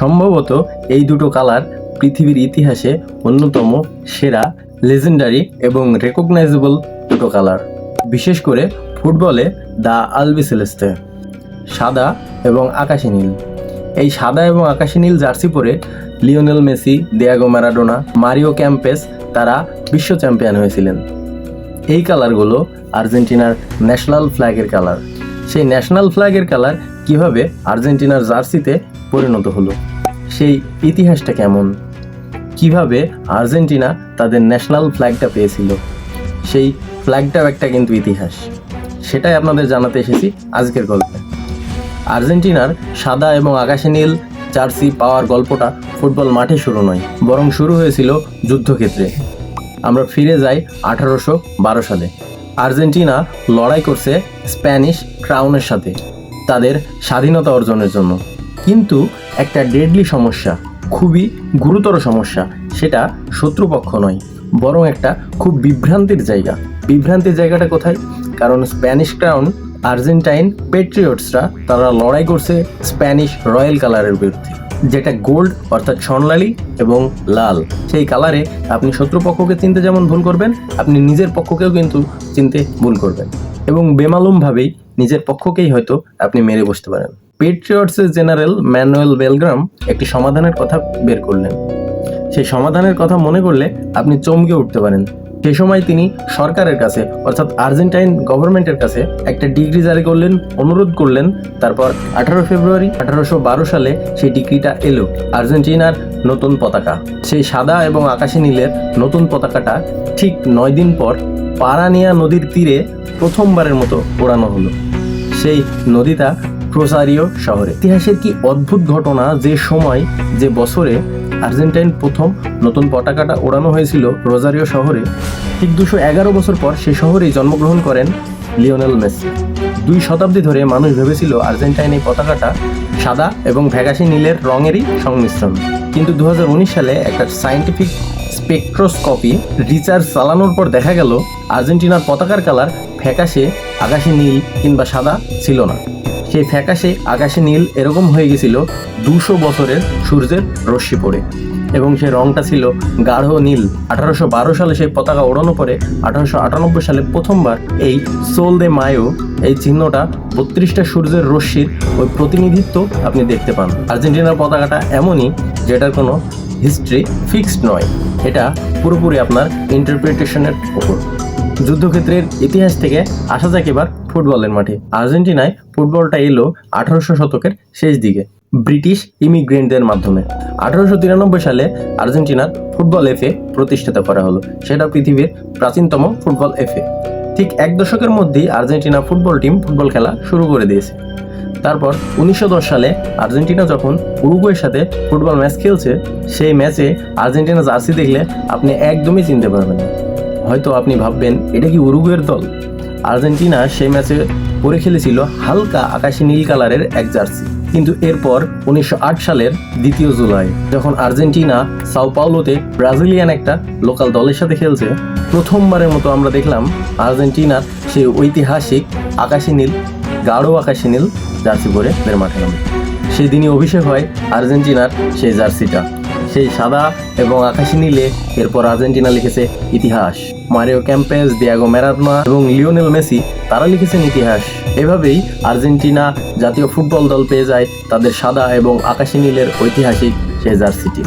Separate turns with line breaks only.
সম্ভবত এই দুটো কালার পৃথিবীর ইতিহাসে অন্যতম সেরা, লেজেন্ডারি এবং রেকগনাইজেবল দুটো কালার। বিশেষ করে ফুটবলে দ্য আলবিসেলেস্তে, সাদা এবং আকাশি নীল। এই সাদা এবং আকাশি নীল জার্সি পরে Lionel Messi, Diego Maradona, Mario campus তারা বিশ্ব চ্যাম্পিয়ন হয়েছিলেন। এই কালারগুলো আর্জেন্টিনার ন্যাশনাল ফ্ল্যাগের কালার। সেই ন্যাশনাল ফ্ল্যাগের কালার কিভাবে আর্জেন্টিনার জার্সিতে পরিণত হলো, সেই ইতিহাসটা কেমন, কিভাবে আর্জেন্টিনা তাদের ন্যাশনাল ফ্ল্যাগটা পেয়েছিল, সেই ফ্ল্যাগটাও একটা কিন্তু ইতিহাস। সেটাই আপনাদের জানাতে এসেছি আজকের গল্পে। আর্জেন্টিনার সাদা এবং আকাশি নীল জার্সি পাওয়ার গল্পটা ফুটবল মাঠে শুরু নয়, বরং শুরু হয়েছিল যুদ্ধক্ষেত্রে। আমরা ফিরে যাই 1812 সালে। আর্জেন্টিনা লড়াই করছে স্প্যানিশ ক্রাউনের সাথে তাদের স্বাধীনতা অর্জনের জন্য। কিন্তু একটা ডেডলি সমস্যা, খুবই গুরুতর সমস্যা, সেটা শত্রুপক্ষ নয়, বরং একটা খুব বিভ্রান্তির জায়গা। বিভ্রান্তির জায়গাটা কোথায়? কারণ স্প্যানিশ ক্রাউন, আর্জেন্টাইন পেট্রিয়টসরা তারা লড়াই করছে স্প্যানিশ রয়্যাল কালারের বিরুদ্ধে, যেটা গোল্ড অর্থাৎ স্বর্ণালী এবং লাল। সেই কালারে আপনি শত্রুপক্ষকে চিনতে যেমন ভুল করবেন, আপনি নিজের পক্ষকেও কিন্তু চিনতে ভুল করবেন, এবং বেমালুমভাবেই নিজের পক্ষকেই হয়তো আপনি মেরে বসতে পারেন। পেট্রিয়টসের জেনারেল ম্যানুয়েল বেলগ্রাম একটি সমাধানের কথা বের করলেন। সেই সমাধানের কথা মনে করলে আপনি চমকে উঠতে পারেন। সে সময় তিনি সরকারের কাছে অর্থাৎ আর্জেন্টাইন গভর্নমেন্টের কাছে একটা ডিগ্রি জারি করলেন, অনুরোধ করলেন। তারপর 18 ফেব্রুয়ারি 1812 সালে সেই ডিগ্রিটা এলো, আর্জেন্টিনার নতুন পতাকা। সেই সাদা এবং আকাশি নীলের নতুন পতাকাটা ঠিক 9 দিন পর পারানিয়া নদীর তীরে প্রথমবারের মতো ওড়ানো হলো। সেই নদীটা রোজারিও শহরে। ইতিহাসের কি অদ্ভুত ঘটনা, যে সময় যে বছরে আর্জেন্টাইন প্রথম নতুন পতাকাটা ওড়ানো হয়েছিল রোজারিও শহরে, ঠিক 211 বছর পর সে শহরেই জন্মগ্রহণ করেন লিওনেল মেসি। 2 শতাব্দী ধরে মানুষ ভেবেছিল আর্জেন্টাইন এই পতাকাটা সাদা এবং ফ্যাকাশে নীলের রঙেরই সংমিশ্রণ। কিন্তু 2019 সালে একটা সায়েন্টিফিক স্পেকট্রোস্কোপি রিসার্চ চালানোর পর দেখা গেল আর্জেন্টিনার পতাকার কালার ফ্যাকাশে আকাশি নীল কিংবা সাদা ছিল না। সেই ফ্যাকাশে আকাশি নীল এরকম হয়ে গেছিল 200 বছরের সূর্যের রশ্মি পড়ে, এবং সেই রঙটা ছিল গাঢ় নীল। 1812 সালে সেই পতাকা ওড়ানো পরে 1898 সালে প্রথমবার এই সোল দে মায়ো, এই চিহ্নটা 32টা সূর্যের রশ্মির ওই প্রতিনিধিত্ব আপনি দেখতে পান। আর্জেন্টিনার পতাকাটা এমনই, যেটার কোনো হিস্ট্রি ফিক্সড নয়, এটা পুরোপুরি আপনার ইন্টারপ্রিটেশনের উপর। যুদ্ধক্ষেত্রের ইতিহাস থেকে আসা যাক এবার ফুটবলের মাঠে। আর্জেন্টিনায় ফুটবলটা এলো 1800 শতকের শেষ দিকে ব্রিটিশ ইমিগ্রেন্টদের মাধ্যমে। 1893 সালে আর্জেন্টিনার ফুটবল এফএ প্রতিষ্ঠিত করা হলো। সেটা পৃথিবীর প্রাচীনতম ফুটবল এফএ। ঠিক 1 দশকের মধ্যেই আর্জেন্টিনা ফুটবল টিম ফুটবল খেলা শুরু করে দিয়েছে। তারপর 1910 সালে আর্জেন্টিনা যখন উরুগুয়ের সাথে ফুটবল ম্যাচ খেলছে, সেই ম্যাচে আর্জেন্টিনা জার্সি দেখলে আপনি একদমই চিনতে পারবেন না। হয়তো আপনি ভাববেন এটা কি উরুগুয়ের দল? আর্জেন্টিনা সেই ম্যাচে পরে খেলেছিল হালকা আকাশি নীল কালারের এক জার্সি। কিন্তু এরপর 1908 সালের 2 জুলাই যখন আর্জেন্টিনা সাও পাওলোতে ব্রাজিলিয়ান একটা লোকাল দলের সাথে খেলছে, প্রথমবারের মতো আমরা দেখলাম আর্জেন্টিনার সেই ঐতিহাসিক আকাশি নীল, গাঢ় আকাশি নীল জার্সি পরে বের মাঠে নামে। সেই দিনই অভিষেক হয় আর্জেন্টিনার সেই জার্সিটা, সেই সাদা এবং আকাশি নীলে। এরপর আর্জেন্টিনা লিখেছে ইতিহাস। মারিও ক্যাম্পেস, দিয়েগো ম্যারাডোনা এবং লিওনেল মেসি তারা লিখেছেন ইতিহাস। এভাবেই আর্জেন্টিনা জাতীয় ফুটবল দল পেয়ে যায় তাদের সাদা এবং আকাশি নীলের ঐতিহাসিক সেই জার্সিটি।